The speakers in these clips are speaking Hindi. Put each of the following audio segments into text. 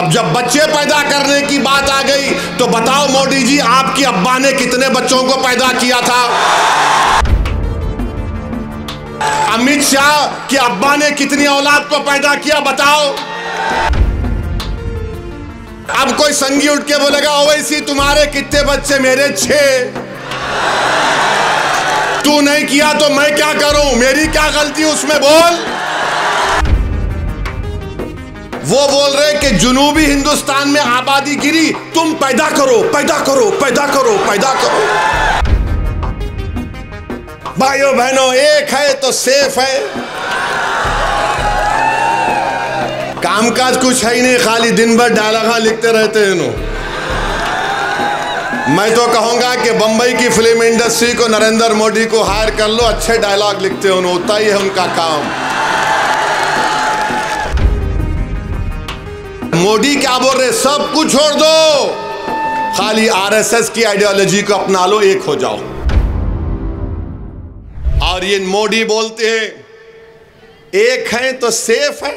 अब जब बच्चे पैदा करने की बात आ गई तो बताओ मोदी जी, आपकी अब्बा ने कितने बच्चों को पैदा किया था? अमित शाह के अब्बा ने कितनी औलाद को पैदा किया, बताओ? अब कोई संगी उठ के बोलेगा ओवैसी तुम्हारे कितने बच्चे? मेरे 6। तू नहीं किया तो मैं क्या करूं? मेरी क्या गलती उसमें? बोल। वो बोल रहे कि जुनूबी हिंदुस्तान में आबादी गिरी, तुम पैदा करो, पैदा करो, पैदा करो, पैदा करो। भाइयों बहनों, एक है तो सेफ है। कामकाज कुछ है ही नहीं, खाली दिन भर डायलॉग लिखते रहते हैं इन्हों। मैं तो कहूंगा कि बंबई की फिल्म इंडस्ट्री को नरेंद्र मोदी को हायर कर लो, अच्छे डायलॉग लिखते हो, उतना ही है उनका काम। मोदी क्या बोल रहे? सब कुछ छोड़ दो, खाली आरएसएस की आइडियोलॉजी को अपना लो, एक हो जाओ। और ये मोदी बोलते हैं एक है तो सेफ है।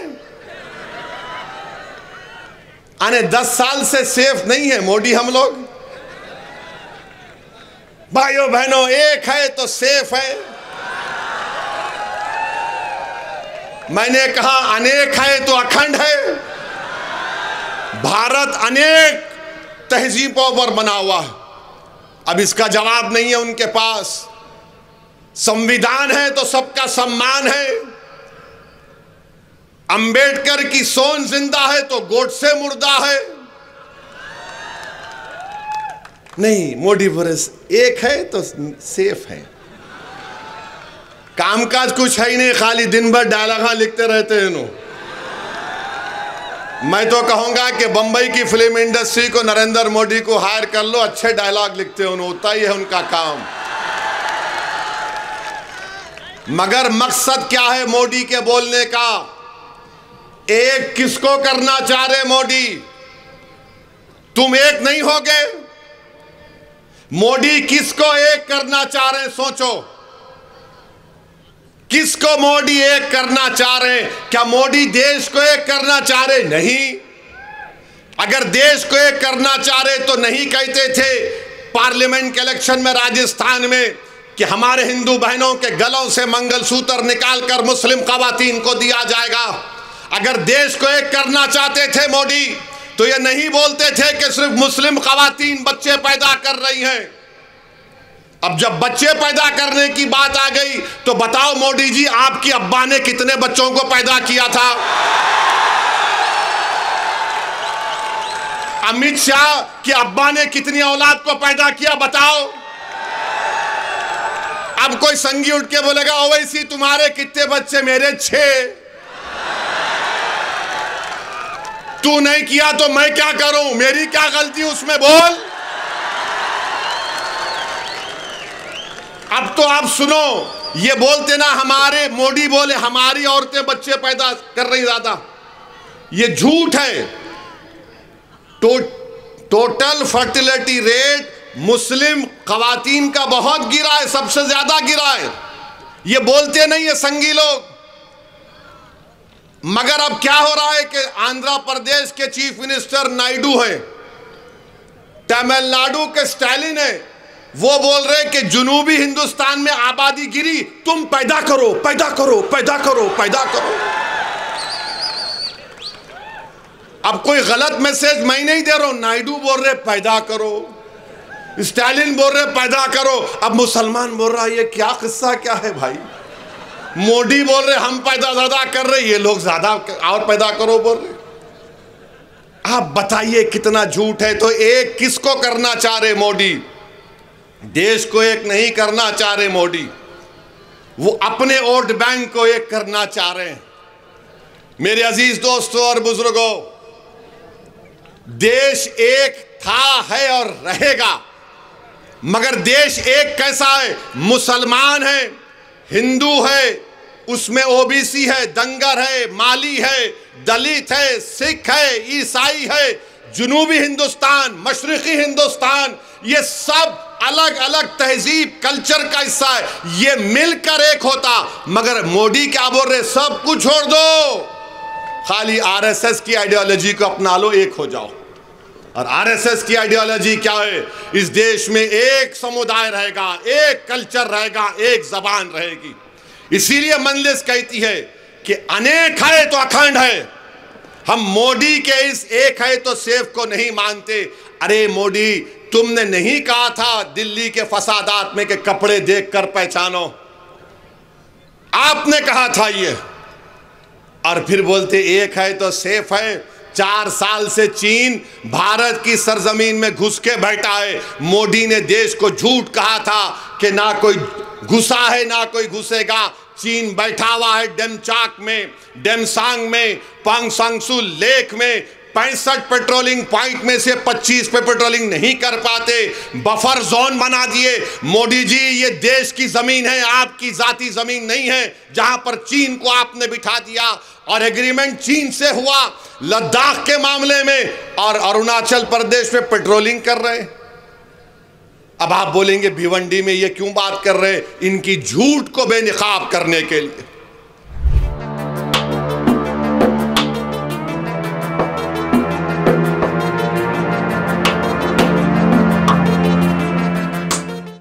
आने 10 साल से सेफ नहीं है मोदी हम लोग। भाइयों बहनों, एक है तो सेफ है। मैंने कहा अनेक है तो अखंड है। भारत अनेक तहजीबों पर बना हुआ है। अब इसका जवाब नहीं है उनके पास। संविधान है तो सबका सम्मान है। अंबेडकर की सोच जिंदा है तो गोडसे मुर्दा है। नहीं, मोदी बरस एक है तो सेफ है। कामकाज कुछ है ही नहीं, खाली दिन भर डायलॉग लिखते रहते हैं इन्हों। मैं तो कहूंगा कि बंबई की फिल्म इंडस्ट्री को नरेंद्र मोदी को हायर कर लो, अच्छे डायलॉग लिखते हो, उतना ही है उनका काम। मगर मकसद क्या है मोदी के बोलने का? एक किसको करना चाह रहे मोदी? तुम एक नहीं होगे। मोदी किसको एक करना चाह रहे हैं? सोचो, किसको मोदी एक करना चाह रहे हैं? क्या मोदी देश को एक करना चाह रहे? नहीं। अगर देश को एक करना चाह रहे तो नहीं कहते थे पार्लियामेंट के इलेक्शन में राजस्थान में कि हमारे हिंदू बहनों के गलों से मंगलसूत्र निकालकर मुस्लिम खवातीन को दिया जाएगा। अगर देश को एक करना चाहते थे मोदी तो ये नहीं बोलते थे कि सिर्फ मुस्लिम खवातीन बच्चे पैदा कर रही हैं। अब जब बच्चे पैदा करने की बात आ गई तो बताओ मोदी जी, आपकी अब्बा ने कितने बच्चों को पैदा किया था? अमित शाह के अब्बा ने कितनी औलाद को पैदा किया, बताओ? अब कोई संगी उठ के बोलेगा ओवैसी तुम्हारे कितने बच्चे? मेरे 6। तू नहीं किया तो मैं क्या करूं? मेरी क्या गलती उसमें? बोल। अब तो आप सुनो, ये बोलते ना हमारे मोदी बोले हमारी औरतें बच्चे पैदा कर रही ज्यादा, ये झूठ है। टोटल फर्टिलिटी रेट मुस्लिम खवातीन का बहुत गिरा है, सबसे ज्यादा गिरा है। ये बोलते नहीं है संगी लोग। मगर अब क्या हो रहा है कि आंध्र प्रदेश के चीफ मिनिस्टर नायडू हैं, तमिलनाडु के स्टालिन है, वो बोल रहे कि जुनूबी हिंदुस्तान में आबादी गिरी, तुम पैदा करो, पैदा करो, पैदा करो, पैदा करो। अब कोई गलत मैसेज मैं नहीं दे रहा हूं। नायडू बोल रहे पैदा करो, स्टालिन बोल रहे पैदा करो, अब मुसलमान बोल रहा है। ये क्या किस्सा क्या है भाई? मोदी बोल रहे हम पैदा ज्यादा कर रहे, ये लोग ज्यादा और पैदा करो बोल रहे। आप बताइए कितना झूठ है। तो एक किसको करना चाह रहे मोदी? देश को एक नहीं करना चाह रहे मोदी, वो अपने वोट बैंक को एक करना चाह रहे हैं। मेरे अजीज दोस्तों और बुजुर्गों, देश एक था, है और रहेगा। मगर देश एक कैसा है? मुसलमान है, हिंदू है, उसमें ओबीसी है, दंगर है, माली है, दलित है, सिख है, ईसाई है, जुनूबी हिंदुस्तान, मशरिकी हिंदुस्तान, ये सब अलग अलग तहजीब कल्चर का हिस्सा है। ये मिलकर एक होता। मगर मोदी क्या बोल रहे? सब कुछ छोड़ दो, खाली आरएसएस की आइडियोलॉजी को अपना लो, एक हो जाओ। और आरएसएस की आइडियोलॉजी क्या है? इस देश में एक समुदाय रहेगा, एक कल्चर रहेगा, एक जबान रहेगी। इसीलिए मंजलिस कहती है कि अनेक है तो अखंड है। हम मोदी के इस एक है तो सेफ को नहीं मानते। अरे मोदी, तुमने नहीं कहा था दिल्ली के फसादात में के कपड़े देखकर पहचानो? आपने कहा था ये, और फिर बोलते एक है तो सेफ है। 4 साल से चीन भारत की सरजमीन में घुस के बैठा है। मोदी ने देश को झूठ कहा था कि ना कोई घुसा है ना कोई घुसेगा। चीन बैठा हुआ है डेमचाक में, डेमसांग में, पांगसांगसू लेक में। 65 पेट्रोलिंग पॉइंट में से 25 पे पेट्रोलिंग नहीं कर पाते, बफर जोन बना दिए। मोदी जी, ये देश की जमीन है, आपकी जाती जमीन नहीं है, जहां पर चीन को आपने बिठा दिया। और एग्रीमेंट चीन से हुआ लद्दाख के मामले में, और अरुणाचल प्रदेश में पेट्रोलिंग कर रहे हैं। अब आप बोलेंगे भिवंडी में ये क्यों बात कर रहे हैं? इनकी झूठ को बेनकाब करने के लिए।